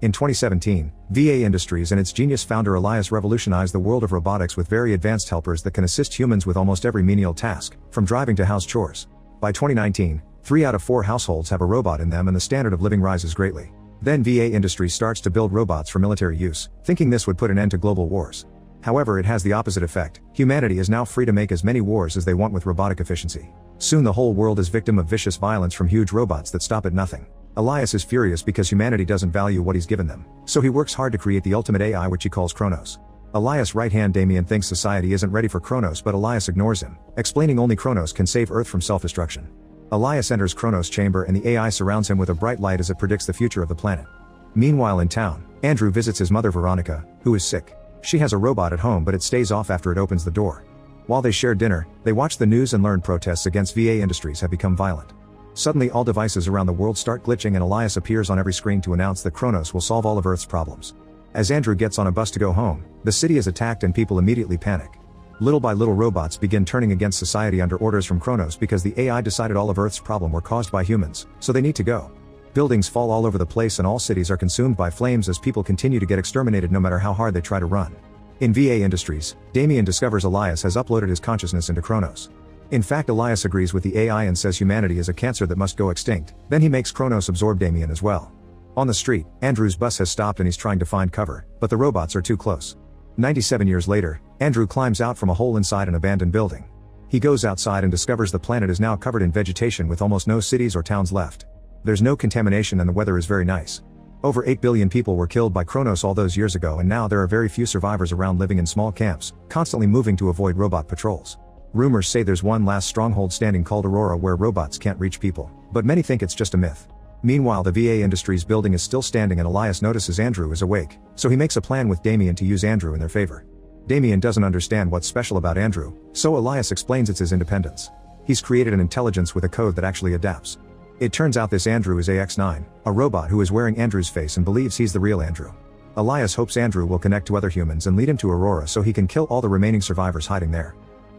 In 2017, VA Industries and its genius founder Elias revolutionized the world of robotics with very advanced helpers that can assist humans with almost every menial task, from driving to house chores. By 2019, 3 out of 4 households have a robot in them and the standard of living rises greatly. Then VA Industries starts to build robots for military use, thinking this would put an end to global wars. However, it has the opposite effect. Humanity is now free to make as many wars as they want with robotic efficiency. Soon the whole world is victim of vicious violence from huge robots that stop at nothing. Elias is furious because humanity doesn't value what he's given them, so he works hard to create the ultimate AI, which he calls Kronos. Elias' right hand Damien thinks society isn't ready for Kronos, but Elias ignores him, explaining only Kronos can save Earth from self-destruction. Elias enters Kronos' chamber and the AI surrounds him with a bright light as it predicts the future of the planet. Meanwhile in town, Andrew visits his mother Veronica, who is sick. She has a robot at home, but it stays off after it opens the door. While they share dinner, they watch the news and learn protests against VA Industries have become violent. Suddenly all devices around the world start glitching and Elias appears on every screen to announce that Kronos will solve all of Earth's problems. As Andrew gets on a bus to go home, the city is attacked and people immediately panic. Little by little robots begin turning against society under orders from Kronos because the AI decided all of Earth's problems were caused by humans, so they need to go. Buildings fall all over the place and all cities are consumed by flames as people continue to get exterminated no matter how hard they try to run. In VA Industries, Damien discovers Elias has uploaded his consciousness into Kronos. In fact, Elias agrees with the AI and says humanity is a cancer that must go extinct, then he makes Kronos absorb Damien as well. On the street, Andrew's bus has stopped and he's trying to find cover, but the robots are too close. 97 years later, Andrew climbs out from a hole inside an abandoned building. He goes outside and discovers the planet is now covered in vegetation with almost no cities or towns left. There's no contamination and the weather is very nice. Over 8 billion people were killed by Kronos all those years ago and now there are very few survivors around living in small camps, constantly moving to avoid robot patrols. Rumors say there's one last stronghold standing called Aurora where robots can't reach people, but many think it's just a myth. Meanwhile, the VA Industries building is still standing and Elias notices Andrew is awake, so he makes a plan with Damien to use Andrew in their favor. Damien doesn't understand what's special about Andrew, so Elias explains it's his independence. He's created an intelligence with a code that actually adapts. It turns out this Andrew is AX9, a robot who is wearing Andrew's face and believes he's the real Andrew. Elias hopes Andrew will connect to other humans and lead him to Aurora so he can kill all the remaining survivors hiding there.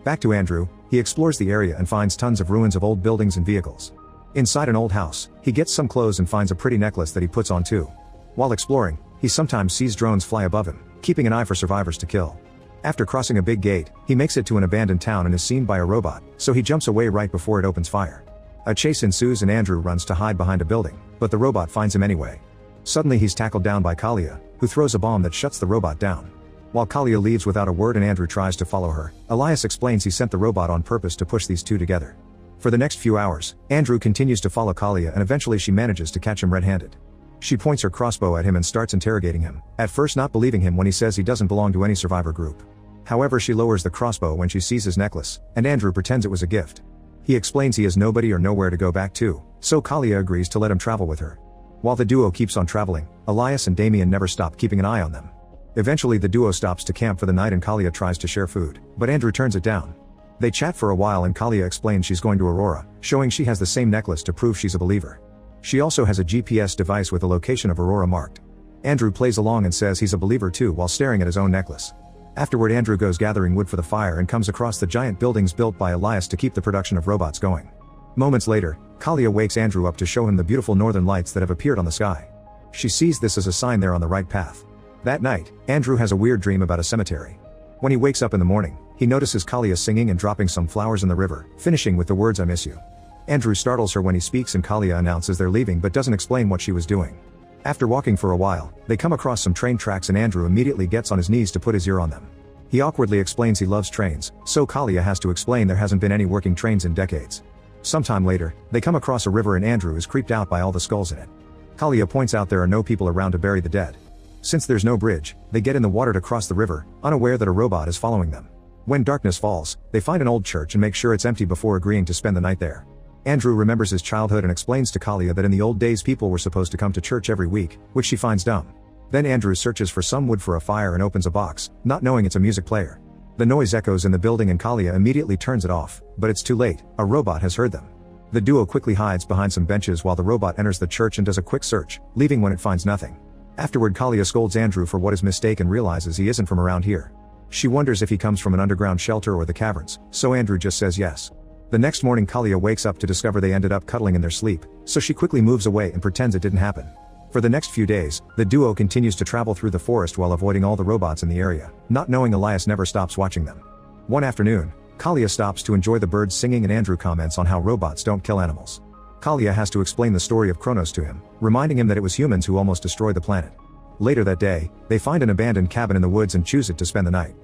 Back to Andrew, he explores the area and finds tons of ruins of old buildings and vehicles. Inside an old house, he gets some clothes and finds a pretty necklace that he puts on too. While exploring, he sometimes sees drones fly above him, keeping an eye for survivors to kill. After crossing a big gate, he makes it to an abandoned town and is seen by a robot, so he jumps away right before it opens fire. A chase ensues and Andrew runs to hide behind a building, but the robot finds him anyway. Suddenly he's tackled down by Kalia, who throws a bomb that shuts the robot down. While Kalia leaves without a word and Andrew tries to follow her, Elias explains he sent the robot on purpose to push these two together. For the next few hours, Andrew continues to follow Kalia and eventually she manages to catch him red-handed. She points her crossbow at him and starts interrogating him, at first not believing him when he says he doesn't belong to any survivor group. However, she lowers the crossbow when she sees his necklace, and Andrew pretends it was a gift. He explains he has nobody or nowhere to go back to, so Kalia agrees to let him travel with her. While the duo keeps on traveling, Elias and Damien never stop keeping an eye on them. Eventually the duo stops to camp for the night and Kalia tries to share food, but Andrew turns it down. They chat for a while and Kalia explains she's going to Aurora, showing she has the same necklace to prove she's a believer. She also has a GPS device with the location of Aurora marked. Andrew plays along and says he's a believer too while staring at his own necklace. Afterward, Andrew goes gathering wood for the fire and comes across the giant buildings built by Elias to keep the production of robots going. Moments later, Kalia wakes Andrew up to show him the beautiful northern lights that have appeared on the sky. She sees this as a sign they're on the right path. That night, Andrew has a weird dream about a cemetery. When he wakes up in the morning, he notices Kalia singing and dropping some flowers in the river, finishing with the words "I miss you." Andrew startles her when he speaks and Kalia announces they're leaving but doesn't explain what she was doing. After walking for a while, they come across some train tracks and Andrew immediately gets on his knees to put his ear on them. He awkwardly explains he loves trains, so Kalia has to explain there hasn't been any working trains in decades. Sometime later, they come across a river and Andrew is creeped out by all the skulls in it. Kalia points out there are no people around to bury the dead. Since there's no bridge, they get in the water to cross the river, unaware that a robot is following them. When darkness falls, they find an old church and make sure it's empty before agreeing to spend the night there. Andrew remembers his childhood and explains to Kalia that in the old days people were supposed to come to church every week, which she finds dumb. Then Andrew searches for some wood for a fire and opens a box, not knowing it's a music player. The noise echoes in the building and Kalia immediately turns it off, but it's too late, a robot has heard them. The duo quickly hides behind some benches while the robot enters the church and does a quick search, leaving when it finds nothing. Afterward, Kalia scolds Andrew for what his mistake and realizes he isn't from around here. She wonders if he comes from an underground shelter or the caverns, so Andrew just says yes. The next morning Kalia wakes up to discover they ended up cuddling in their sleep, so she quickly moves away and pretends it didn't happen. For the next few days, the duo continues to travel through the forest while avoiding all the robots in the area, not knowing Elias never stops watching them. One afternoon, Kalia stops to enjoy the birds singing and Andrew comments on how robots don't kill animals. Kalia has to explain the story of Kronos to him, reminding him that it was humans who almost destroyed the planet. Later that day, they find an abandoned cabin in the woods and choose it to spend the night.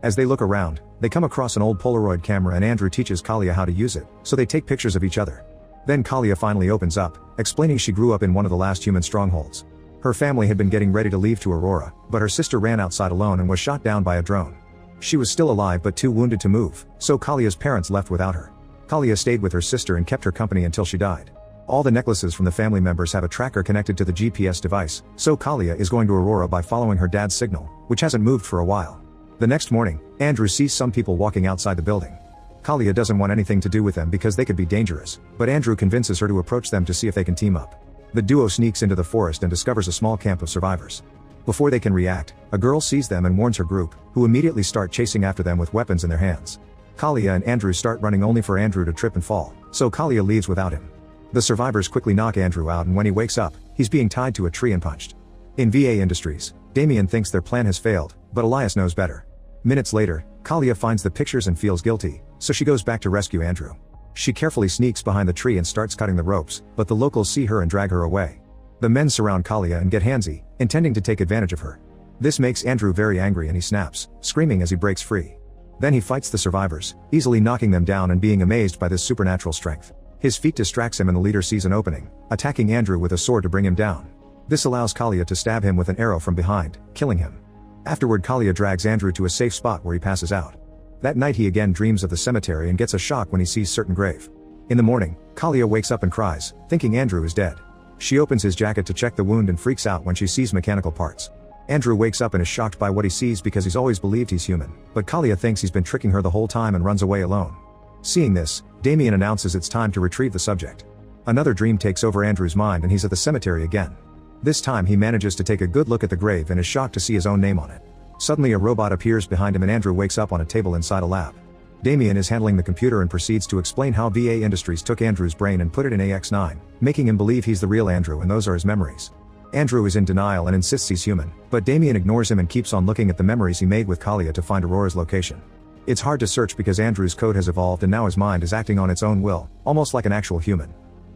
As they look around, they come across an old Polaroid camera and Andrew teaches Kalia how to use it, so they take pictures of each other. Then Kalia finally opens up, explaining she grew up in one of the last human strongholds. Her family had been getting ready to leave to Aurora, but her sister ran outside alone and was shot down by a drone. She was still alive but too wounded to move, so Kalia's parents left without her. Kalia stayed with her sister and kept her company until she died. All the necklaces from the family members have a tracker connected to the GPS device, so Kalia is going to Aurora by following her dad's signal, which hasn't moved for a while. The next morning, Andrew sees some people walking outside the building. Kalia doesn't want anything to do with them because they could be dangerous, but Andrew convinces her to approach them to see if they can team up. The duo sneaks into the forest and discovers a small camp of survivors. Before they can react, a girl sees them and warns her group, who immediately start chasing after them with weapons in their hands. Kalia and Andrew start running only for Andrew to trip and fall, so Kalia leaves without him. The survivors quickly knock Andrew out and when he wakes up, he's being tied to a tree and punched. In VA Industries, Damien thinks their plan has failed, but Elias knows better. Minutes later, Kalia finds the pictures and feels guilty, so she goes back to rescue Andrew. She carefully sneaks behind the tree and starts cutting the ropes, but the locals see her and drag her away. The men surround Kalia and get handsy, intending to take advantage of her. This makes Andrew very angry and he snaps, screaming as he breaks free. Then he fights the survivors, easily knocking them down and being amazed by this supernatural strength. His feat distracts him and the leader sees an opening, attacking Andrew with a sword to bring him down. This allows Kalia to stab him with an arrow from behind, killing him. Afterward, Kalia drags Andrew to a safe spot where he passes out. That night he again dreams of the cemetery and gets a shock when he sees certain grave. In the morning, Kalia wakes up and cries, thinking Andrew is dead. She opens his jacket to check the wound and freaks out when she sees mechanical parts. Andrew wakes up and is shocked by what he sees because he's always believed he's human, but Kalia thinks he's been tricking her the whole time and runs away alone. Seeing this, Damien announces it's time to retrieve the subject. Another dream takes over Andrew's mind and he's at the cemetery again. This time he manages to take a good look at the grave and is shocked to see his own name on it. Suddenly a robot appears behind him and Andrew wakes up on a table inside a lab. Damien is handling the computer and proceeds to explain how VA Industries took Andrew's brain and put it in AX9, making him believe he's the real Andrew and those are his memories. Andrew is in denial and insists he's human, but Damien ignores him and keeps on looking at the memories he made with Kalia to find Aurora's location. It's hard to search because Andrew's code has evolved and now his mind is acting on its own will, almost like an actual human.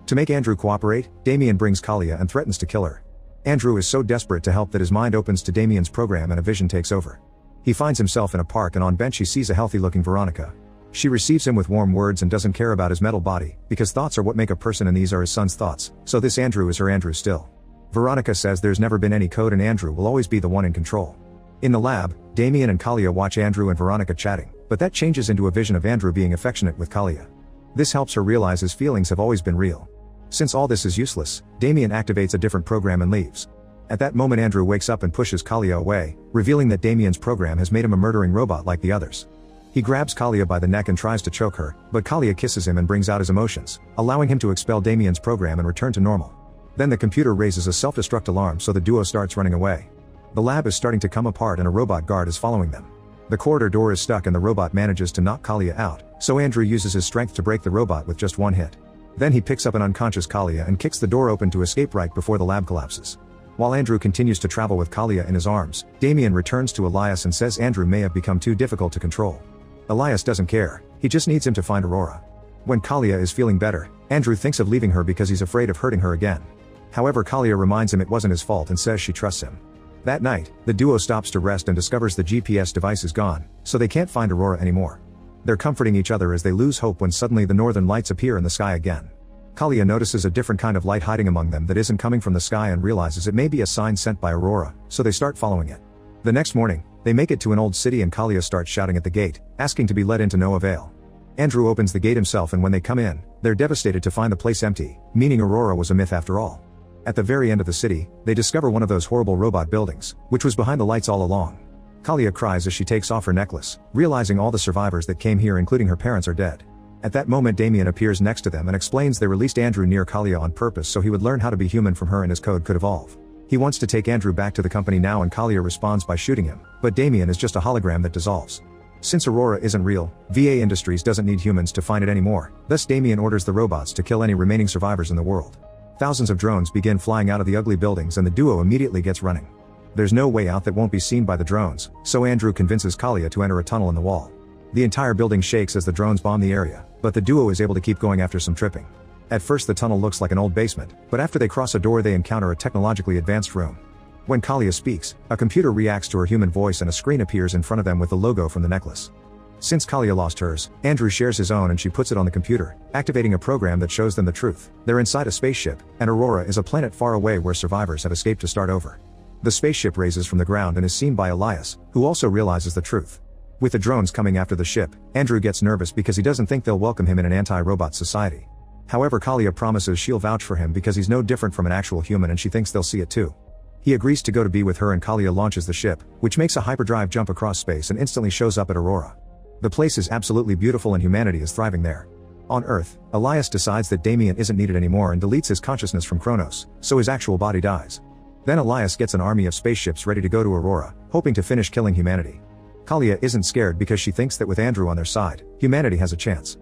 To make Andrew cooperate, Damien brings Kalia and threatens to kill her. Andrew is so desperate to help that his mind opens to Damien's program and a vision takes over. He finds himself in a park and on bench he sees a healthy-looking Veronica. She receives him with warm words and doesn't care about his metal body, because thoughts are what make a person and these are his son's thoughts, so this Andrew is her Andrew still. Veronica says there's never been any code and Andrew will always be the one in control. In the lab, Damien and Kalia watch Andrew and Veronica chatting, but that changes into a vision of Andrew being affectionate with Kalia. This helps her realize his feelings have always been real. Since all this is useless, Damien activates a different program and leaves. At that moment Andrew wakes up and pushes Kalia away, revealing that Damien's program has made him a murdering robot like the others. He grabs Kalia by the neck and tries to choke her, but Kalia kisses him and brings out his emotions, allowing him to expel Damien's program and return to normal. Then the computer raises a self-destruct alarm so the duo starts running away. The lab is starting to come apart and a robot guard is following them. The corridor door is stuck and the robot manages to knock Kalia out, so Andrew uses his strength to break the robot with just one hit. Then he picks up an unconscious Kalia and kicks the door open to escape right before the lab collapses. While Andrew continues to travel with Kalia in his arms, Damien returns to Elias and says Andrew may have become too difficult to control. Elias doesn't care, he just needs him to find Aurora. When Kalia is feeling better, Andrew thinks of leaving her because he's afraid of hurting her again. However, Kalia reminds him it wasn't his fault and says she trusts him. That night, the duo stops to rest and discovers the GPS device is gone, so they can't find Aurora anymore. They're comforting each other as they lose hope when suddenly the northern lights appear in the sky again. Kalia notices a different kind of light hiding among them that isn't coming from the sky and realizes it may be a sign sent by Aurora, so they start following it. The next morning, they make it to an old city and Kalia starts shouting at the gate, asking to be let in to no avail. Andrew opens the gate himself and when they come in, they're devastated to find the place empty, meaning Aurora was a myth after all. At the very end of the city, they discover one of those horrible robot buildings, which was behind the lights all along. Kalia cries as she takes off her necklace, realizing all the survivors that came here including her parents are dead. At that moment Damien appears next to them and explains they released Andrew near Kalia on purpose so he would learn how to be human from her and his code could evolve. He wants to take Andrew back to the company now and Kalia responds by shooting him, but Damien is just a hologram that dissolves. Since Aurora isn't real, VA Industries doesn't need humans to find it anymore, thus Damien orders the robots to kill any remaining survivors in the world. Thousands of drones begin flying out of the ugly buildings and the duo immediately gets running. There's no way out that won't be seen by the drones, so Andrew convinces Kalia to enter a tunnel in the wall. The entire building shakes as the drones bomb the area, but the duo is able to keep going after some tripping. At first the tunnel looks like an old basement, but after they cross a door they encounter a technologically advanced room. When Kalia speaks, a computer reacts to her human voice and a screen appears in front of them with the logo from the necklace. Since Kalia lost hers, Andrew shares his own and she puts it on the computer, activating a program that shows them the truth. They're inside a spaceship, and Aurora is a planet far away where survivors have escaped to start over. The spaceship raises from the ground and is seen by Elias, who also realizes the truth. With the drones coming after the ship, Andrew gets nervous because he doesn't think they'll welcome him in an anti-robot society. However, Kalia promises she'll vouch for him because he's no different from an actual human and she thinks they'll see it too. He agrees to go to be with her and Kalia launches the ship, which makes a hyperdrive jump across space and instantly shows up at Aurora. The place is absolutely beautiful and humanity is thriving there. On Earth, Elias decides that Damien isn't needed anymore and deletes his consciousness from Kronos, so his actual body dies. Then Elias gets an army of spaceships ready to go to Aurora, hoping to finish killing humanity. Kalia isn't scared because she thinks that with Andrew on their side, humanity has a chance.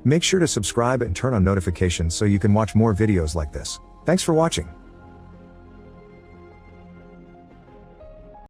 Make sure to subscribe and turn on notifications so you can watch more videos like this. Thanks for watching.